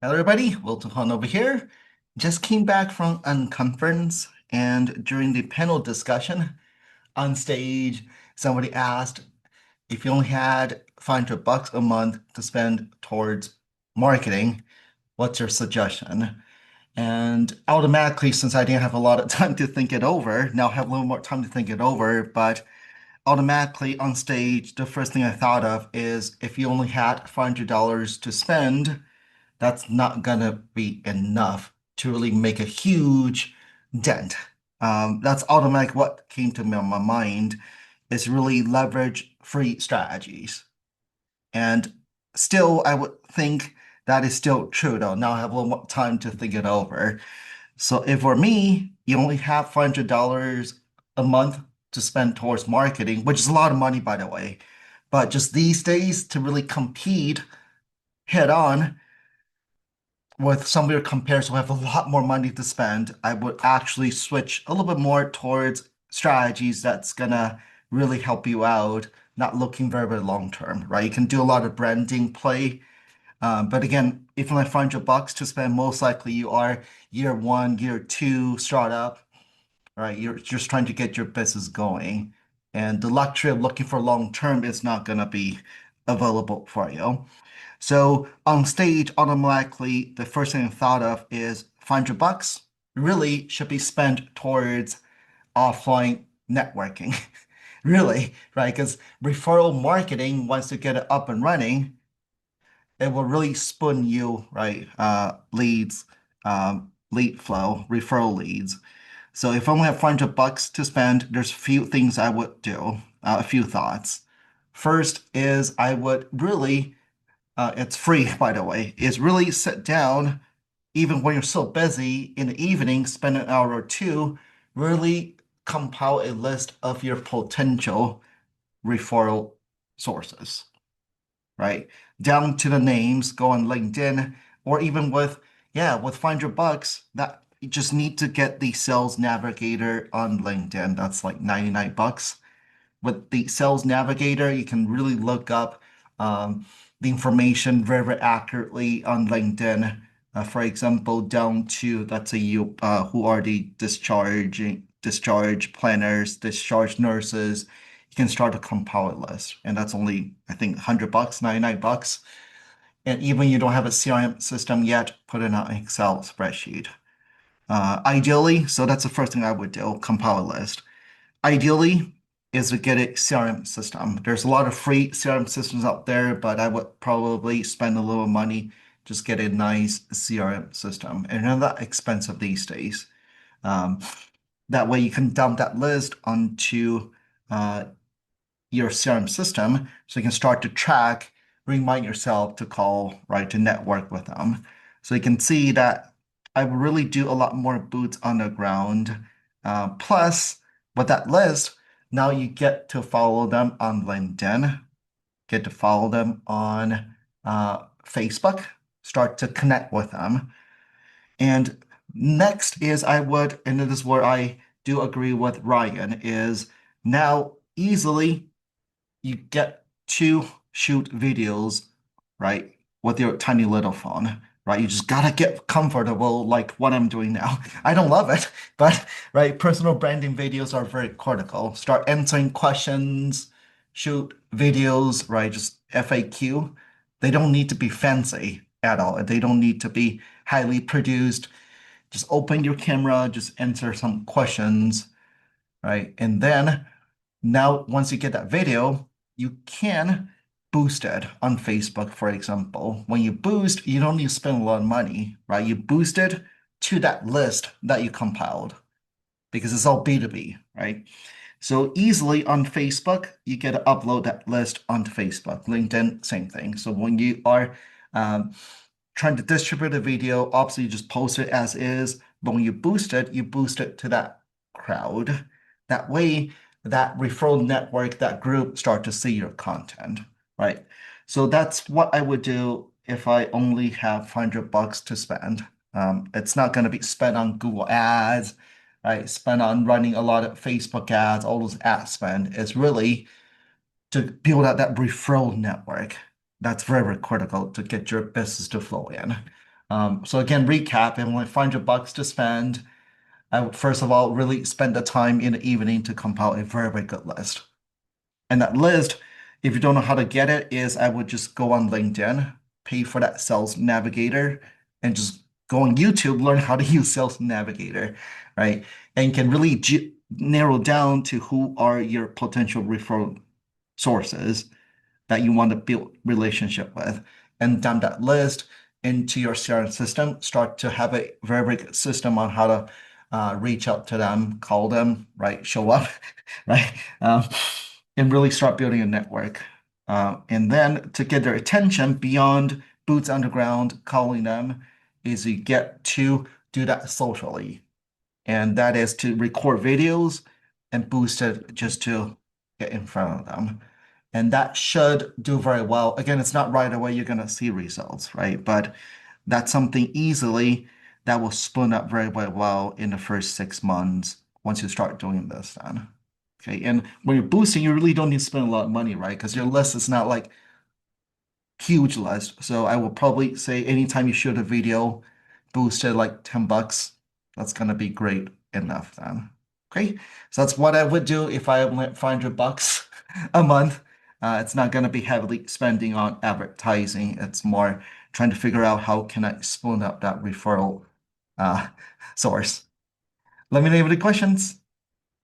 Hello, everybody. Wilton Hon over here. Just came back from a conference, and during the panel discussion on stage, somebody asked if you only had $500 a month to spend towards marketing, what's your suggestion? And automatically, since I didn't have a lot of time to think it over, now I have a little more time to think it over, but automatically on stage, the first thing I thought of is if you only had $500 to spend, that's not gonna be enough to really make a huge dent. That's automatic what came to my mind is really leverage free strategies. And still, I would think that is still true though. Now I have a little more time to think it over. So if for me, you only have $500 a month to spend towards marketing, which is a lot of money, by the way, but just these days to really compete head on with some of your compares who have a lot more money to spend, I would actually switch a little bit more towards strategies that's gonna really help you out, not looking very, very long term, right? You can do a lot of branding play, but again, if you only have $500 to spend, most likely you are year one, year two startup, right? You're just trying to get your business going, and the luxury of looking for long term is not gonna be available for you. So on stage, automatically, the first thing I thought of is $500 really should be spent towards offline networking. Really, right? Because referral marketing, once you get it up and running, it will really spoon you, right? Leads, lead flow, referral leads. So if I only have $500 to spend, there's a few things I would do, a few thoughts. First is I would really it's free, by the way, is really sit down, even when you're so busy in the evening, spend an hour or two, really compile a list of your potential referral sources, right? Down to the names, go on LinkedIn, or even with $500, that you just need to get the Sales Navigator on LinkedIn. That's like 99 bucks. With the Sales Navigator, you can really look up the information very, very accurately on LinkedIn. For example, down to let's say you who are the discharge planners, discharge nurses. You can start a compile a list, and that's only I think $100, 99 bucks. And even you don't have a CRM system yet, put in an Excel spreadsheet. Ideally, so that's the first thing I would do, compile a list. Ideally is to get a CRM system. There's a lot of free CRM systems out there, but I would probably spend a little money just get a nice CRM system. And they're not that expensive these days. Um, that way you can dump that list onto uh, your CRM system so you can start to track, remind yourself to call, right, to network with them. So you can see that I really do a lot more boots on the ground. Plus, with that list, now you get to follow them on LinkedIn, get to follow them on Facebook, start to connect with them. And next is I would, and this is where I do agree with Ryan, is now easily you get to shoot videos, right, with your tiny little phone, right? You just gotta get comfortable like what I'm doing now. I don't love it, but right, personal branding videos are very critical. Start answering questions, shoot videos, right? Just FAQ. They don't need to be fancy at all. They don't need to be highly produced. Just open your camera, just answer some questions, right? And then now, once you get that video, you can boost it on Facebook, for example. When you boost, you don't need to spend a lot of money, right? You boost it to that list that you compiled because it's all B2B, right? So easily on Facebook, you get to upload that list onto Facebook. LinkedIn, same thing. So when you are um, trying to distribute a video, obviously you just post it as is. But when you boost it to that crowd. That way, that referral network, that group start to see your content, right? So that's what I would do if I only have $500 to spend. It's not going to be spent on Google ads, right? Spent on running a lot of Facebook ads, all those ad spend. It's really to build out that referral network. That's very, very critical to get your business to flow in. So again, recap, and like $500 to spend. I would first of all really spend the time in the evening to compile a very, very good list. And that list, if you don't know how to get it, is I would just go on LinkedIn, pay for that Sales Navigator, and just go on YouTube, learn how to use Sales Navigator, right? And can really narrow down to who are your potential referral sources that you want to build relationship with, and dump that list into your CRM system. Start to have a very, very good system on how to reach out to them, call them, right? Show up, right? And really start building a network. And then to get their attention beyond boots on the ground, calling them, is you get to do that socially. And that is to record videos and boost it just to get in front of them. And that should do very well. Again, it's not right away you're going to see results, right? But that's something easily that will spoon up very, very well in the first 6 months once you start doing this then. Okay. And when you're boosting, you really don't need to spend a lot of money, right? Because your list is not like huge list. So I will probably say anytime you shoot a video, boost it like $10. That's gonna be great enough then. Okay, so that's what I would do if I went $500 a month. It's not gonna be heavily spending on advertising. It's more trying to figure out how can I spoon up that referral uh, source. Let me know if you have any questions.